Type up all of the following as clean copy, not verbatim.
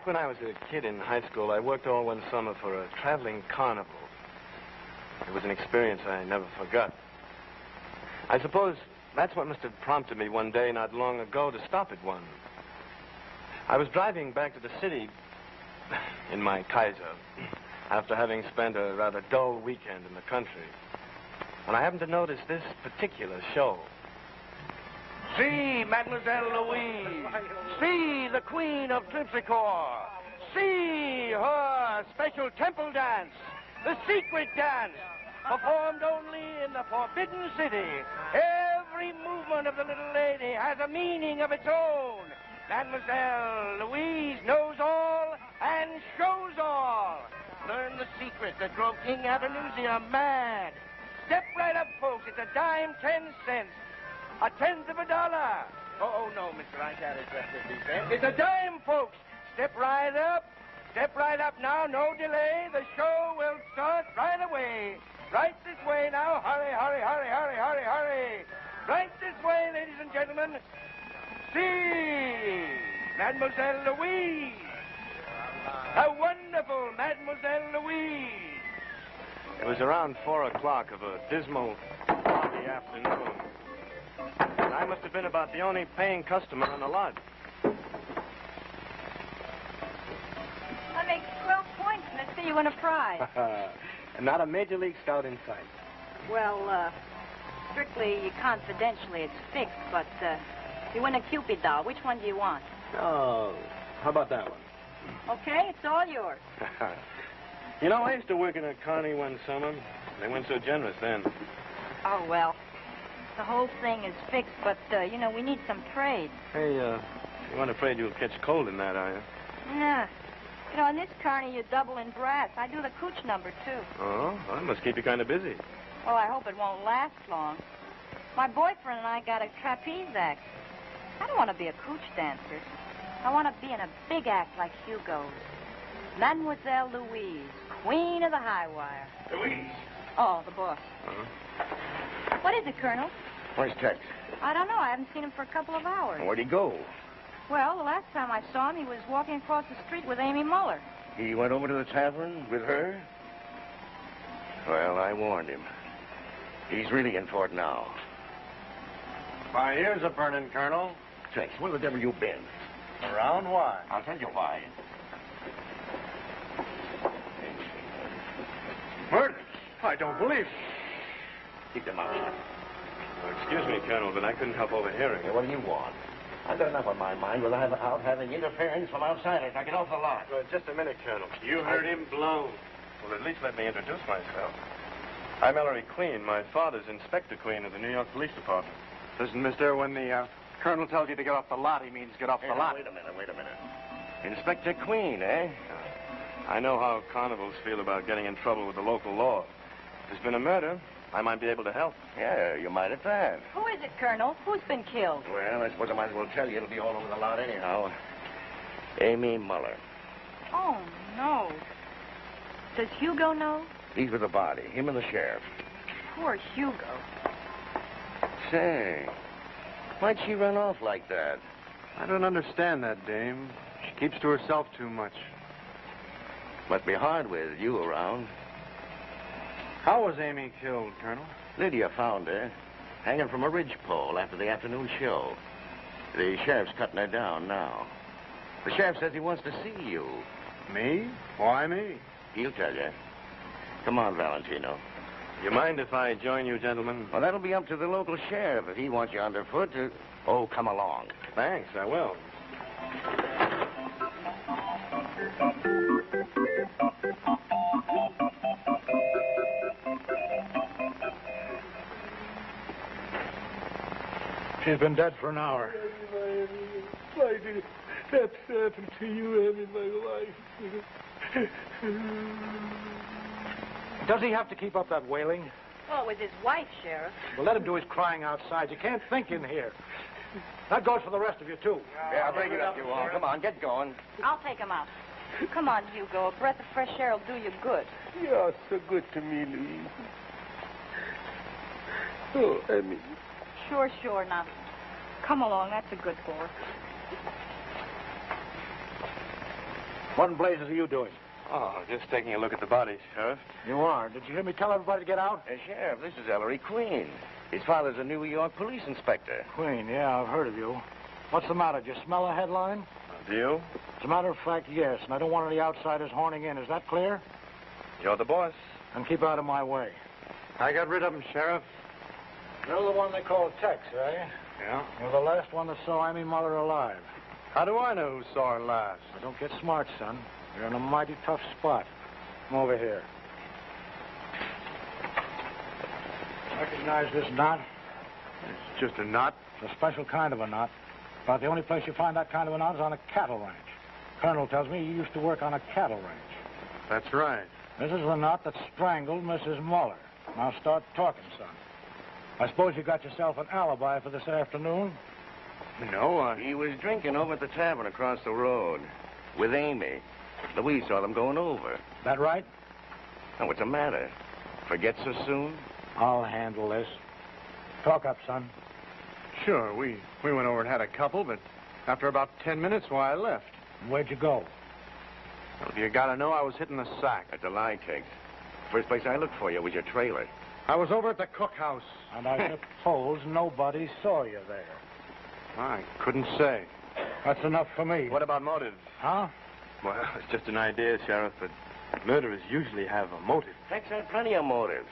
Back when I was a kid in high school, I worked all one summer for a traveling carnival. It was an experience I never forgot. I suppose that's what must have prompted me one day not long ago to stop at one. I was driving back to the city in my Kaiser after having spent a rather dull weekend in the country. And I happened to notice this particular show. See, Mademoiselle Louise. See the Queen of Terpsichore. See her special temple dance, the secret dance, performed only in the Forbidden City. Every movement of the little lady has a meaning of its own. Mademoiselle Louise knows all and shows all. Learn the secret that drove King Avenusia mad. Step right up, folks. It's a dime, 10 cents. A tenth of a dollar. Oh, no, mister, I can't accept 50 cents. It's a dime, folks. Step right up. Step right up now. No delay. The show will start right away. Right this way now. Hurry, hurry, hurry, hurry, hurry, hurry. Right this way, ladies and gentlemen. See, Mademoiselle Louise. A wonderful Mademoiselle Louise. It was around 4 o'clock of a dismal, foggy afternoon. And I must have been about the only paying customer on the lot. I make 12 points and I see you win a prize. And not a Major League Scout in sight. Well, strictly confidentially, it's fixed, but you win a Cupid doll. Which one do you want? Oh, how about that one? Okay, it's all yours. You know, I used to work in a carny one summer. They weren't so generous then. Oh, well, the whole thing is fixed, but, you know, we need some trade. Hey, you aren't afraid you'll catch cold in that, are you? Yeah. You know, in this carny, you double in brass. I do the cooch number, too. Oh, well, that must keep you kind of busy. Well, I hope it won't last long. My boyfriend and I got a trapeze act. I don't want to be a cooch dancer. I want to be in a big act like Hugo's. Mademoiselle Louise, Queen of the High Wire. Louise. Oh, the boss. Uh-huh. What is it, Colonel? Where's Tex? I don't know. I haven't seen him for a couple of hours. Where'd he go? Well, the last time I saw him, he was walking across the street with Amy Muller. He went over to the tavern with her? Well, I warned him. He's really in for it now. My ears are burning, Colonel. Tex, where the devil you been? Around why? I'll tell you why. Murder. I don't believe it. Keep them out shut. Excuse me, Colonel, but I couldn't help overhearing Hey, it. what do you want? I've got enough on my mind without having interference from outsiders. Now get off the lot. Just a minute, Colonel. You heard him blow. Well, at least let me introduce myself. I'm Ellery Queen. My father's Inspector Queen of the New York Police Department. Listen, mister, when the colonel tells you to get off the lot, he means get off the lot. Wait a minute. Inspector Queen, eh? I know how carnivals feel about getting in trouble with the local law. If there's been a murder, I might be able to help. Yeah, you might at that. Who is it, Colonel? Who's been killed? Well, I suppose I might as well tell you. It'll be all over the lot anyhow. Amy Muller. Oh, no. Does Hugo know? He's with the body. Him and the sheriff. Poor Hugo. Say, why'd she run off like that? I don't understand that dame. She keeps to herself too much. Must be hard with you around. How was Amy killed, Colonel? Lydia found her hanging from a ridgepole after the afternoon show. The sheriff's cutting her down now. The sheriff says he wants to see you. Me? Why me? He'll tell you. Come on, Valentino. You mind if I join you, gentlemen? Well, that'll be up to the local sheriff if he wants you underfoot to... Oh, come along. Thanks, I will. She's been dead for an hour. Why did that happen to you and in my life? Does he have to keep up that wailing? Well, it was his wife, Sheriff. Well, let him do his crying outside. You can't think in here. That goes for the rest of you, too. Yeah, break it up, you all. Come on, get going. I'll take him out. Come on, Hugo. A breath of fresh air will do you good. You're so good to me, Louise. Oh, Emmy. Sure, now. Come along, that's a good boy. What in blazes are you doing? Oh, just taking a look at the body, Sheriff. You are. Did you hear me tell everybody to get out? Sheriff, this is Ellery Queen. His father's a New York police inspector. Queen, yeah, I've heard of you. What's the matter? Did you smell a headline? Do you? As a matter of fact, yes, and I don't want any outsiders horning in. Is that clear? You're the boss. And keep out of my way. I got rid of him, Sheriff. You're the one they call Tex, eh? Yeah? You're the last one that saw Amy Muller alive. How do I know who saw her last? Now, don't get smart, son. You're in a mighty tough spot. Come over here. Recognize this knot? It's just a knot. It's a special kind of a knot. About the only place you find that kind of a knot is on a cattle ranch. Colonel tells me you used to work on a cattle ranch. That's right. This is the knot that strangled Mrs. Muller. Now start talking, son. I suppose you got yourself an alibi for this afternoon? No, He was drinking over at the tavern across the road with Amy. Louise saw them going over. That right? Now, what's the matter? Forget so soon? I'll handle this. Talk up, son. Sure, we went over and had a couple, but after about 10 minutes, why, I left. Where'd you go? Well, you gotta know I was hitting the sack. That's a lie, Tex. First place I looked for you was your trailer. I was over at the cookhouse. And I suppose nobody saw you there. I couldn't say. That's enough for me. What about motive? Huh? Well, it's just an idea, Sheriff, but murderers usually have a motive. Tex had plenty of motives.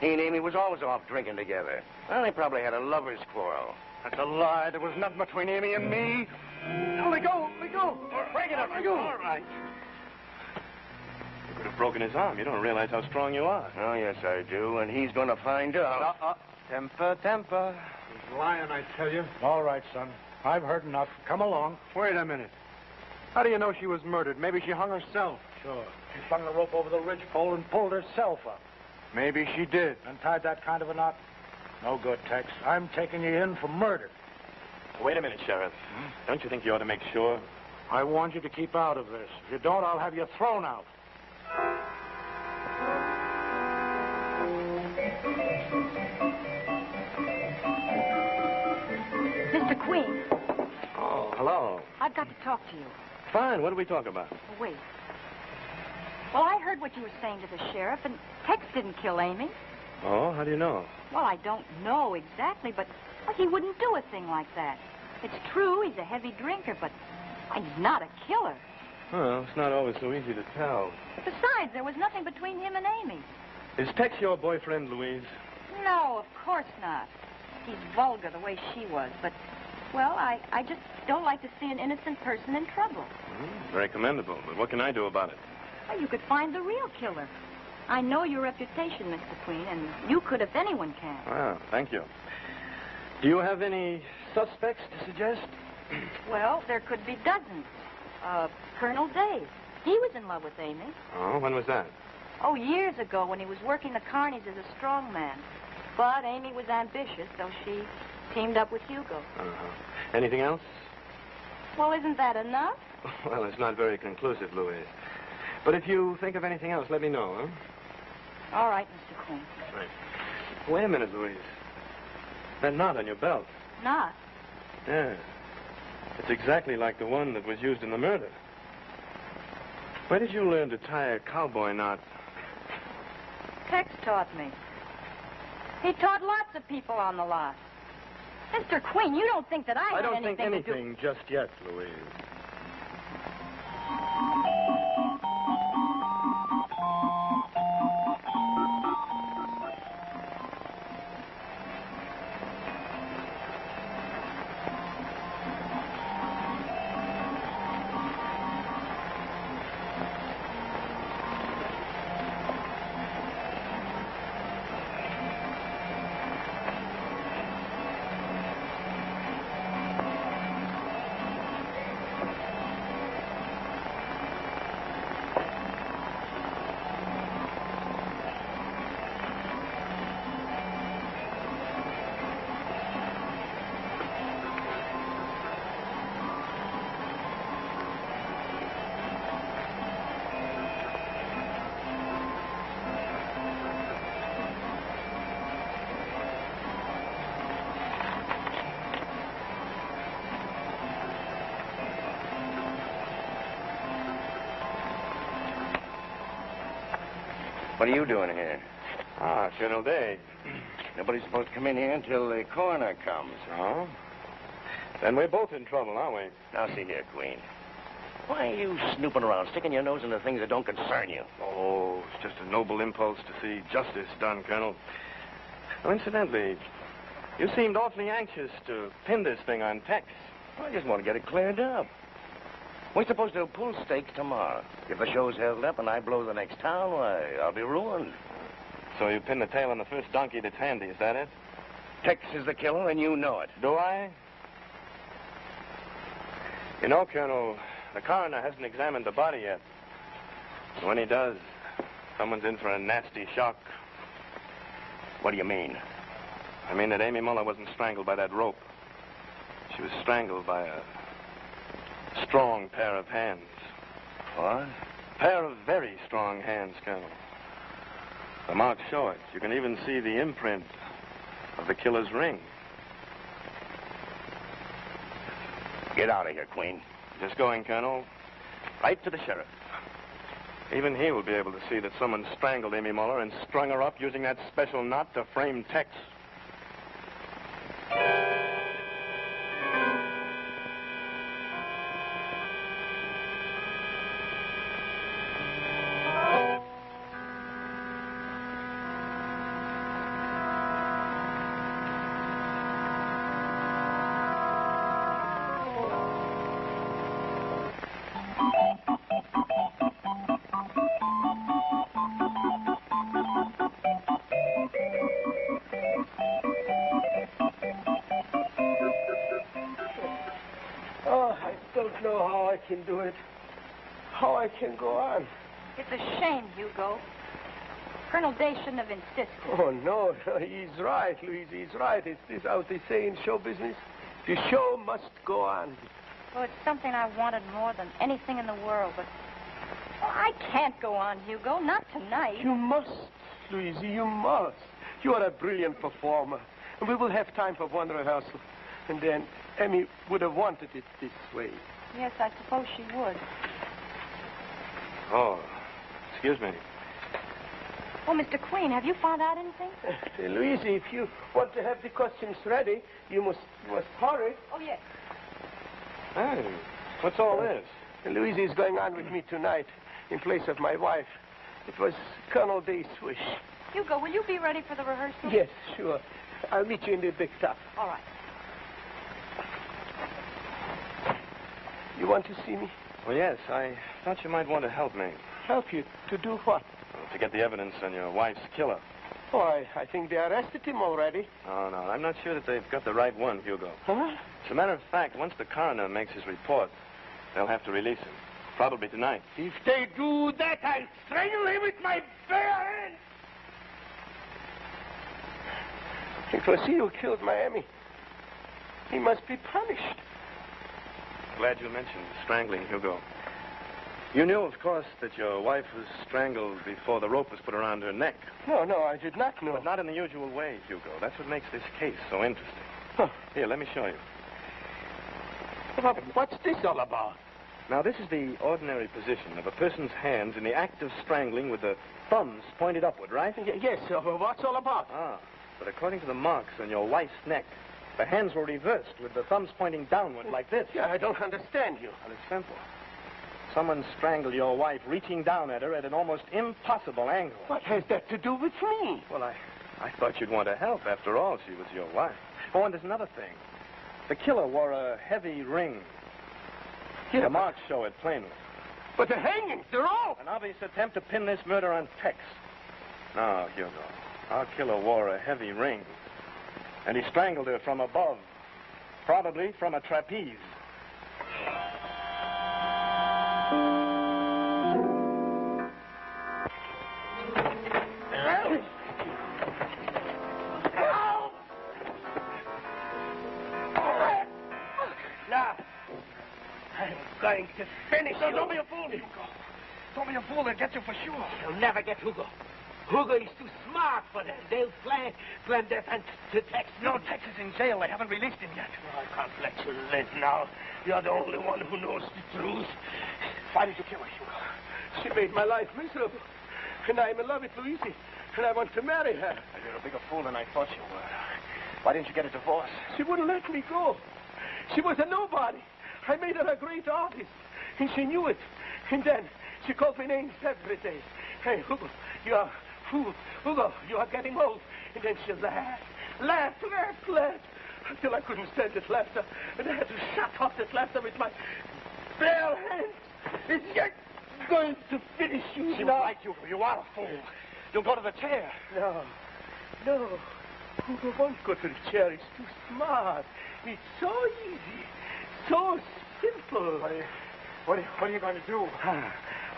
He and Amy was always off drinking together. Well, they probably had a lover's quarrel. That's a lie. There was nothing between Amy and me. Let go. Break it up. Let go. All right. You could have broken his arm. You don't realize how strong you are. Oh, yes, I do, and he's going to find out. Temper. He's lying, I tell you. All right, son. I've heard enough. Come along. Wait a minute. How do you know she was murdered? Maybe she hung herself. Sure. She slung the rope over the ridgepole and pulled herself up. Maybe she did. And tied that kind of a knot? No good, Tex. I'm taking you in for murder. Wait a minute, Sheriff. Don't you think you ought to make sure? I warned you to keep out of this. If you don't, I'll have you thrown out. Mr. Queen, Oh, hello. I've got to talk to you. Fine. What do we talk about? Wait. Well, I heard what you were saying to the sheriff, and Tex didn't kill Amy. Oh, how do you know? Well, I don't know exactly, but he wouldn't do a thing like that. It's true, he's a heavy drinker, but he's not a killer. Well, it's not always so easy to tell. Besides, there was nothing between him and Amy. Is Tex your boyfriend, Louise? No, of course not. He's vulgar the way she was, but, well, I just don't like to see an innocent person in trouble. Very commendable, but what can I do about it? Well, you could find the real killer. I know your reputation, Mr. Queen, and you could if anyone can. Well, thank you. Do you have any suspects to suggest? Well, there could be dozens. Colonel Dave. He was in love with Amy. Oh, when was that? Oh, years ago when he was working the carnies as a strongman. But Amy was ambitious, so she teamed up with Hugo. Uh-huh. Anything else? Well, isn't that enough? Well, it's not very conclusive, Louise. But if you think of anything else, let me know, huh? All right, Mr. Queen. Right. Wait a minute, Louise. That knot on your belt. Not. Yeah. It's exactly like the one that was used in the murder. Where did you learn to tie a cowboy knot? Tex taught me. He taught lots of people on the lot. Mr. Queen, you don't think that I had don't think anything to do... anything just yet, Louise. What are you doing here? Ah, Colonel Day. Nobody's supposed to come in here until the coroner comes. Oh? Then we're both in trouble, aren't we? Now, see here, Queen. Why are you snooping around, sticking your nose into things that don't concern you? Oh, it's just a noble impulse to see justice done, Colonel. Oh, incidentally, you seemed awfully anxious to pin this thing on Tex. I just want to get it cleared up. We're supposed to pull stakes tomorrow. If the show's held up and I blow the next town, why, I'll be ruined. So you pin the tail on the first donkey that's handy, is that it? Tex is the killer, and you know it. Do I? You know, Colonel, the coroner hasn't examined the body yet. When he does, someone's in for a nasty shock. What do you mean? I mean that Amy Muller wasn't strangled by that rope. She was strangled by a strong pair of hands. What? A pair of very strong hands, Colonel. The marks show it. You can even see the imprint of the killer's ring. Get out of here, Queen. Just going, Colonel. Right to the sheriff. Even he will be able to see that someone strangled Amy Muller and strung her up using that special knot to frame Tex. Oh, I don't know how I can do it. How I can go on. It's a shame, Hugo. Colonel Day shouldn't have insisted. Oh, no, he's right, Louise, he's right. It's this how they say in show business. The show must go on. Well, it's something I wanted more than anything in the world, but I can't go on, Hugo. Not tonight. You must, Louise, you must. You are a brilliant performer. And we will have time for one rehearsal. And then Emmy would have wanted it this way. Yes, I suppose she would. Oh, excuse me. Oh, Mr. Queen, have you found out anything? Louise, if you want to have the costumes ready, you must hurry. Oh, yes. Hey, what's all this? Louise is going on with me tonight in place of my wife. It was Colonel Day's wish. Hugo, will you be ready for the rehearsal? Yes, sure. I'll meet you in the big top. All right. You want to see me? Well, yes, I thought you might want to help me. Help you to do what? Well, to get the evidence on your wife's killer. Oh, I think they arrested him already. Oh, no, I'm not sure that they've got the right one, Hugo. Huh? As a matter of fact, once the coroner makes his report, they'll have to release him. Probably tonight. If they do that, I'll strangle him with my bare hands. It was he who killed Miami. He must be punished. Glad you mentioned strangling, Hugo. You knew, of course, that your wife was strangled before the rope was put around her neck. No, I did not know. But not in the usual way, Hugo. That's what makes this case so interesting. Huh. Here, let me show you. What's this all about? Now, this is the ordinary position of a person's hands in the act of strangling with the thumbs pointed upward, right? Yes, what's all about? Ah, but according to the marks on your wife's neck, the hands were reversed with the thumbs pointing downward like this. Yeah, I don't understand you. Well, it's simple. Someone strangled your wife reaching down at her at an almost impossible angle. What has that to do with me? Well, I thought you'd want to help. After all, she was your wife. Oh, and there's another thing. The killer wore a heavy ring. Yeah, the marks show it plainly. But the hangings, they're all... An obvious attempt to pin this murder on Tex. No, Hugo. Our killer wore a heavy ring. And he strangled her from above. Probably from a trapeze. Now, I'm going to finish you. Don't be a fool, Hugo. Don't be a fool. They'll get you for sure. You'll never get Hugo. Hugo is too smart for that. They'll plan their fence to Tex. No, Tex is in jail. They haven't released him yet. I can't let you live now. You're the only one who knows the truth. Why did you kill her, Hugo? She made my life miserable. And I'm in love with Louise. And I want to marry her. You're a bigger fool than I thought you were. Why didn't you get a divorce? She wouldn't let me go. She was a nobody. I made her a great artist. And she knew it. And then she called me names every day. Hey, Hugo, you are fool. Hugo, you are getting old. And then she laughed, until I couldn't stand that laughter. And I had to shut off that laughter with my bare hands. It's just going to finish you She now. was like you. You are a fool. You'll go to the chair. No. Hugo won't go to the chair. It's too smart. It's so easy. So simple. What are you going to do?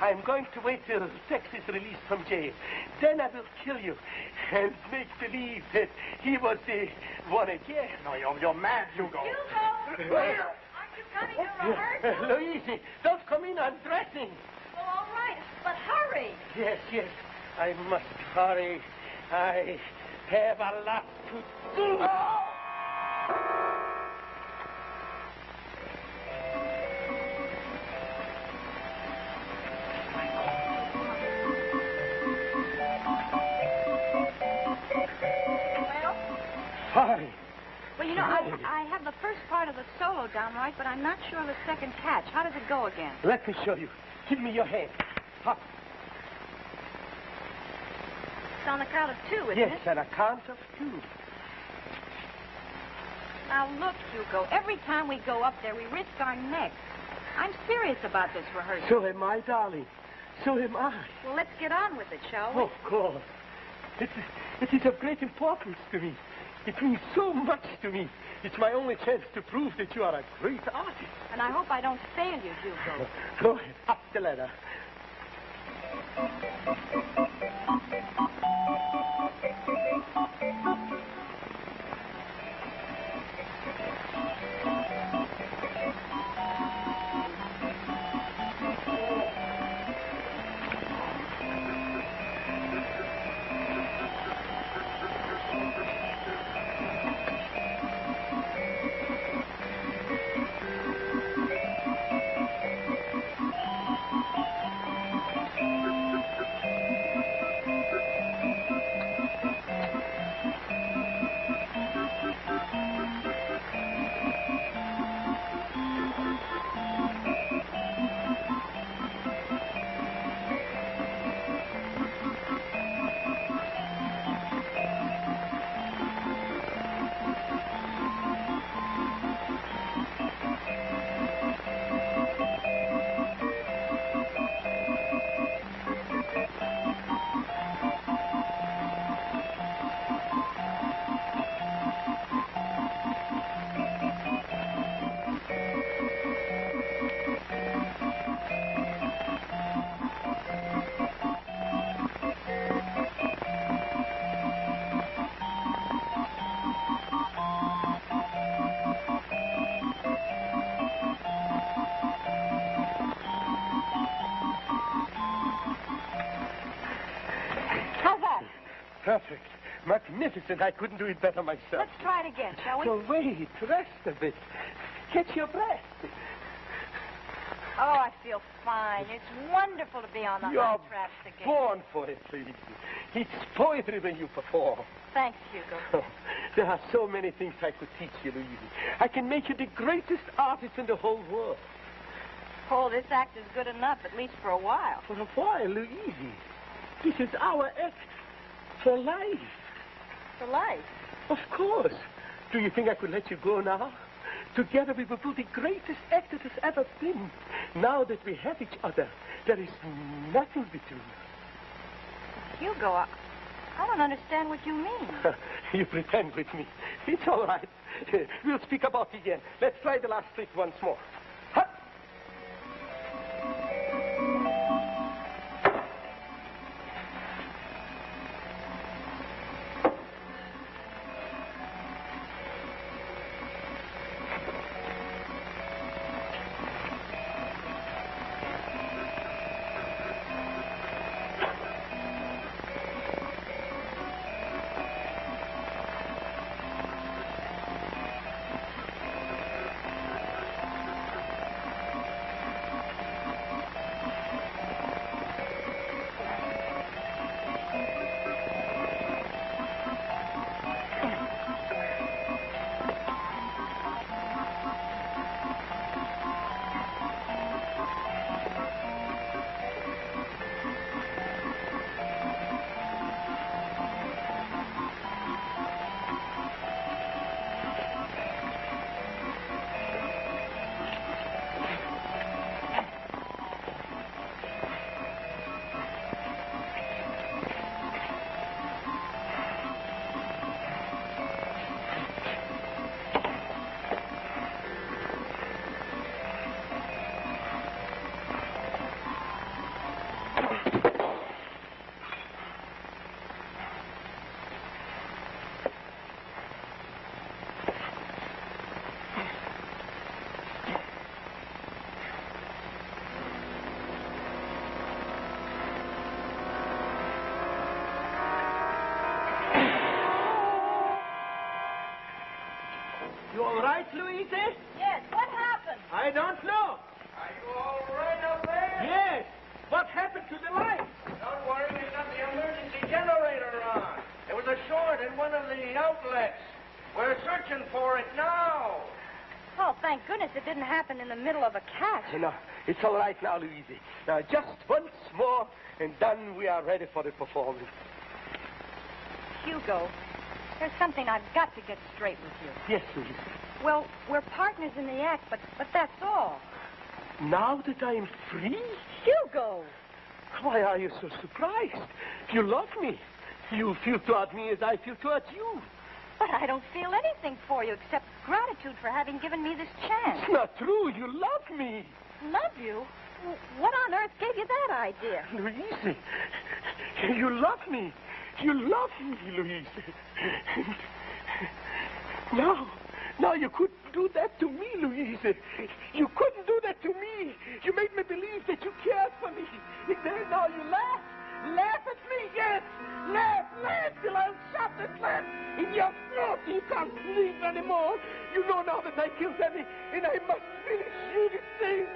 I'm going to wait till Tex is released from jail. Then I will kill you and make believe that he was the one again. No, you're mad, Hugo. Hugo! Aren't you coming to rehearsal? Luigi, don't come in. I'm dressing. Well, all right, but hurry. Yes. I must hurry. I have a lot to do. Hi. Well, you know, I have the first part of the solo down right, but I'm not sure of the second catch. How does it go again? Let me show you. Give me your hand. Hop. It's on the count of two, isn't Yes, it? on a count of two. Now, look, Hugo, every time we go up there, we risk our necks. I'm serious about this rehearsal. So am I, darling. So am I. Well, let's get on with it, shall we? Of course. It is of great importance to me. It means so much to me. It's my only chance to prove that you are a great artist. And I hope I don't fail you, Hugo. Go ahead, up the ladder. Perfect. Magnificent. I couldn't do it better myself. Let's try it again, shall we? So wait, rest a bit. Catch your breath. Oh, I feel fine. It's wonderful to be on the You're high tracks again. born for it, Luigi. It's poetry when you perform. Thanks, Hugo. Oh, there are so many things I could teach you, Luigi. I can make you the greatest artist in the whole world. Oh, this act is good enough, at least for a while. For a while, Luigi. This is our act for life. For life. Of course. Do you think I could let you go now? Together we will do the greatest act that has ever been. Now that we have each other, there is nothing between us. Hugo, I don't understand what you mean. You pretend with me. It's all right. We'll speak about it again. Let's try the last trick once more. Huh? all right, Louise? Yes, what happened? I don't know. Are you all right up there? Yes. What happened to the light? Don't worry, we got the emergency generator on. There was a short in one of the outlets. We're searching for it now. Oh, thank goodness it didn't happen in the middle of a catch. No, it's all right now, Louise. Just once more, and then we are ready for the performance. Hugo, there's something I've got to get straight with you. Yes, Louise. Well, we're partners in the act, but that's all. Now that I am free? Hugo! Why are you so surprised? You love me. You feel toward me as I feel toward you. But I don't feel anything for you except gratitude for having given me this chance. It's not true. You love me. Love you? What on earth gave you that idea? Louise, you love me. You love me, Louise. Now you couldn't do that to me, Louise. You couldn't do that to me. You made me believe that you cared for me. And then now you laugh. Laugh at me, yes. Laugh till I'm shot and laugh in your throat. You can't sleep anymore. You know now that I killed Emmy, and I must finish you this thing.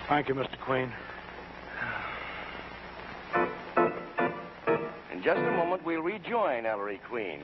Thank you, Mr. Queen. In just a moment, we'll rejoin Ellery Queen.